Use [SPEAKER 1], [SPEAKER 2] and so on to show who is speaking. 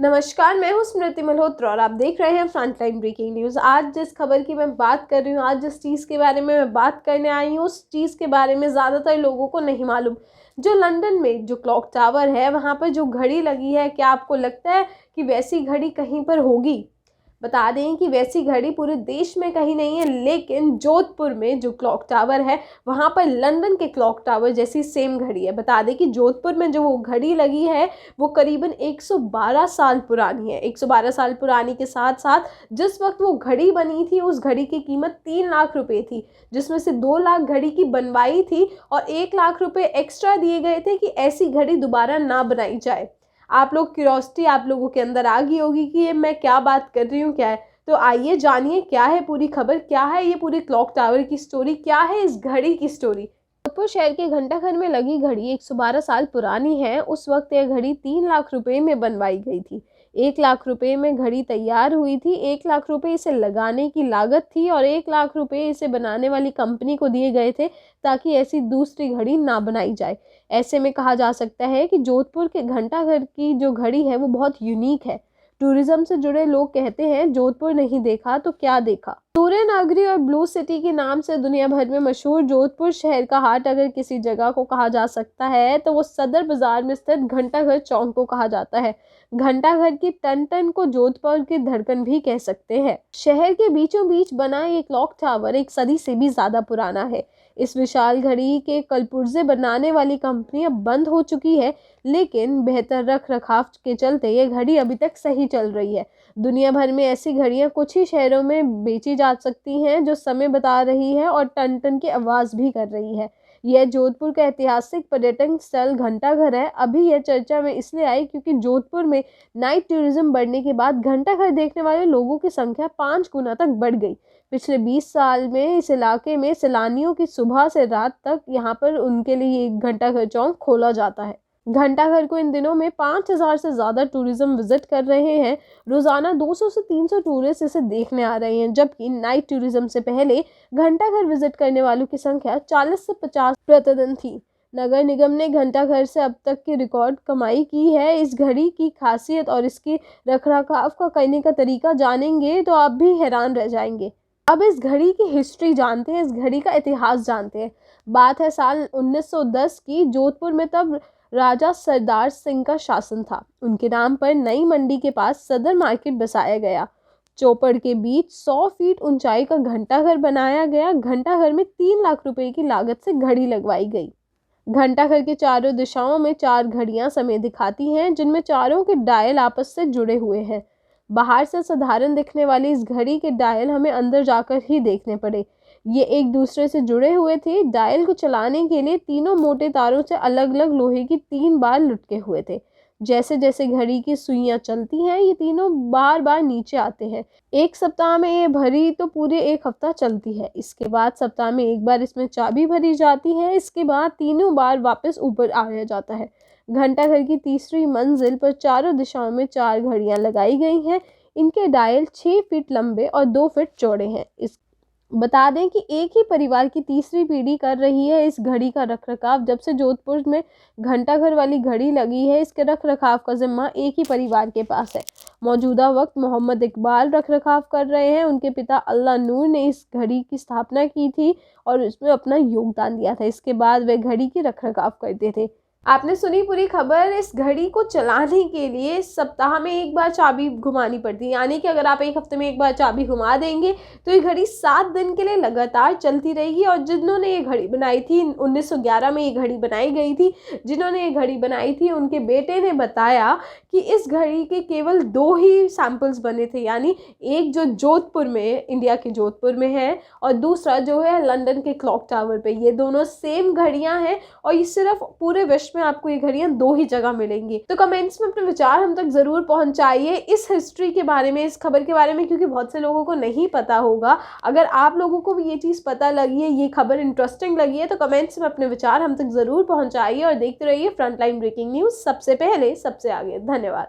[SPEAKER 1] नमस्कार, मैं हूं स्मृति मल्होत्रा और आप देख रहे हैं फ्रंटलाइन ब्रेकिंग न्यूज़। आज जिस खबर की मैं बात कर रही हूं, आज जिस चीज़ के बारे में मैं बात करने आई हूं, उस चीज़ के बारे में ज़्यादातर लोगों को नहीं मालूम। जो लंदन में जो क्लॉक टावर है, वहां पर जो घड़ी लगी है, क्या आपको लगता है कि वैसी घड़ी कहीं पर होगी? बता दें कि वैसी घड़ी पूरे देश में कहीं नहीं है, लेकिन जोधपुर में जो क्लॉक टावर है, वहाँ पर लंदन के क्लॉक टावर जैसी सेम घड़ी है। बता दें कि जोधपुर में जो वो घड़ी लगी है, वो करीबन 112 साल पुरानी है। 112 साल पुरानी के साथ साथ जिस वक्त वो घड़ी बनी थी, उस घड़ी की कीमत 3 लाख रुपए थी, जिसमें से 2 लाख घड़ी की बनवाई थी और 1 लाख रुपए एक्स्ट्रा दिए गए थे कि ऐसी घड़ी दोबारा ना बनाई जाए। आप लोग क्यूरियोसिटी आप लोगों के अंदर आ गई होगी कि ये मैं क्या बात कर रही हूँ, क्या है। तो आइए जानिए क्या है पूरी खबर, क्या है ये पूरी क्लॉक टावर की स्टोरी, क्या है इस घड़ी की स्टोरी। जोधपुर शहर के घंटाघर में लगी घड़ी 112 साल पुरानी है। उस वक्त यह घड़ी 3 लाख रुपए में बनवाई गई थी। 1 लाख रुपए में घड़ी तैयार हुई थी। 1 लाख रुपए इसे लगाने की लागत थी और 1 लाख रुपए इसे बनाने वाली कंपनी को दिए गए थे ताकि ऐसी दूसरी घड़ी ना बनाई जाए। ऐसे में कहा जा सकता है कि जोधपुर के घंटाघर की जो घड़ी है वो बहुत यूनिक है। टूरिज्म से जुड़े लोग कहते हैं जोधपुर नहीं देखा तो क्या देखा। सूर्य नगरी और ब्लू सिटी के नाम से दुनिया भर में मशहूर जोधपुर शहर का हार्ट अगर किसी जगह को कहा जा सकता है तो वो सदर बाजार में स्थित घंटाघर चौक को कहा जाता है। घंटाघर की टन टन को जोधपुर की धड़कन भी कह सकते हैं। शहर के बीचों बीच बना ये क्लॉक टावर 1 सदी से भी ज्यादा पुराना है। इस विशाल घड़ी के कलपुर्जे बनाने वाली कंपनी अब बंद हो चुकी है, लेकिन बेहतर रख रखाव के चलते ये घड़ी अभी तक सही चल रही है। दुनिया भर में ऐसी घड़ियां कुछ ही शहरों में बेची जा सकती हैं जो समय बता रही है और टन टन की आवाज़ भी कर रही है। यह जोधपुर का ऐतिहासिक पर्यटन स्थल घंटाघर है। अभी यह चर्चा में इसलिए आई क्योंकि जोधपुर में नाइट टूरिज्म बढ़ने के बाद घंटाघर देखने वाले लोगों की संख्या 5 गुना तक बढ़ गई। पिछले 20 साल में इस इलाके में सैलानियों की सुबह से रात तक यहाँ पर उनके लिए एक घंटाघर चौक खोला जाता है। घंटाघर को इन दिनों में 5000 से ज़्यादा टूरिज्म विजिट कर रहे हैं। रोज़ाना 200 से 300 टूरिस्ट इसे देखने आ रहे हैं, जबकि नाइट टूरिज्म से पहले घंटाघर विजिट करने वालों की संख्या 40 से 50 प्रतिदिन थी। नगर निगम ने घंटाघर से अब तक की रिकॉर्ड कमाई की है। इस घड़ी की खासियत और इसकी रखरखाव का करने का तरीका जानेंगे तो आप भी हैरान रह जाएंगे। अब इस घड़ी की हिस्ट्री जानते हैं, इस घड़ी का इतिहास जानते हैं। बात है साल 1910 की। जोधपुर में तब राजा सरदार सिंह का शासन था। उनके नाम पर नई मंडी के पास सदर मार्केट बसाया गया। चौपड़ के बीच 100 फीट ऊंचाई का घंटाघर बनाया गया। घंटाघर में 3 लाख रुपए की लागत से घड़ी लगवाई गई। घंटाघर के चारों दिशाओं में 4 घड़ियां समय दिखाती हैं, जिनमें चारों के डायल आपस से जुड़े हुए हैं। बाहर से साधारण दिखने वाली इस घड़ी के डायल हमें अंदर जाकर ही देखने पड़े। ये एक दूसरे से जुड़े हुए थे। डायल को चलाने के लिए तीनों मोटे तारों से अलग अलग लोहे की 3 बार लुटके हुए थे। जैसे जैसे घड़ी की सुइयां चलती हैं, ये तीनों बार बार नीचे आते हैं। एक सप्ताह में ये भरी तो पूरे 1 हफ्ता चलती है। इसके बाद सप्ताह में एक बार इसमें चाबी भरी जाती है। इसके बाद तीनों बार वापस ऊपर आया जाता है। घंटाघर की तीसरी मंजिल पर चारों दिशाओं में 4 घड़ियां लगाई गई हैं। इनके डायल 6 फीट लंबे और 2 फीट चौड़े हैं। इस बता दें कि एक ही परिवार की तीसरी पीढ़ी कर रही है इस घड़ी का रखरखाव। जब से जोधपुर में घंटाघर वाली घड़ी लगी है, इसके रखरखाव का जिम्मा एक ही परिवार के पास है। मौजूदा वक्त मोहम्मद इकबाल रखरखाव कर रहे हैं। उनके पिता अल्लाह नूर ने इस घड़ी की स्थापना की थी और इसमें अपना योगदान दिया था। इसके बाद वे घड़ी की रखरखाव करते थे। आपने सुनी पूरी खबर। इस घड़ी को चलाने के लिए सप्ताह में एक बार चाबी घुमानी पड़ती है, यानी कि अगर आप 1 हफ्ते में एक बार चाबी घुमा देंगे तो ये घड़ी 7 दिन के लिए लगातार चलती रहेगी। और जिन्होंने ये घड़ी बनाई थी, 1911 में ये घड़ी बनाई गई थी, जिन्होंने ये घड़ी बनाई थी उनके बेटे ने बताया कि इस घड़ी के केवल 2 ही सैंपल्स बने थे, यानी एक जो जोधपुर में, इंडिया के जोधपुर में है, और दूसरा जो है लंदन के क्लॉक टावर पे। ये दोनों सेम घड़ियां हैं और ये सिर्फ पूरे विश्व में आपको ये घड़ियां 2 ही जगह मिलेंगी। तो कमेंट्स में अपने विचार हम तक जरूर पहुंचाइए इस हिस्ट्री के बारे में, इस खबर के बारे में, क्योंकि बहुत से लोगों को नहीं पता होगा। अगर आप लोगों को भी ये चीज़ पता लगी है, ये खबर इंटरेस्टिंग लगी है, तो कमेंट्स में अपने विचार हम तक जरूर पहुंचाइए और देखते रहिए फ्रंटलाइन ब्रेकिंग न्यूज़, सबसे पहले सबसे आगे। धन्यवाद।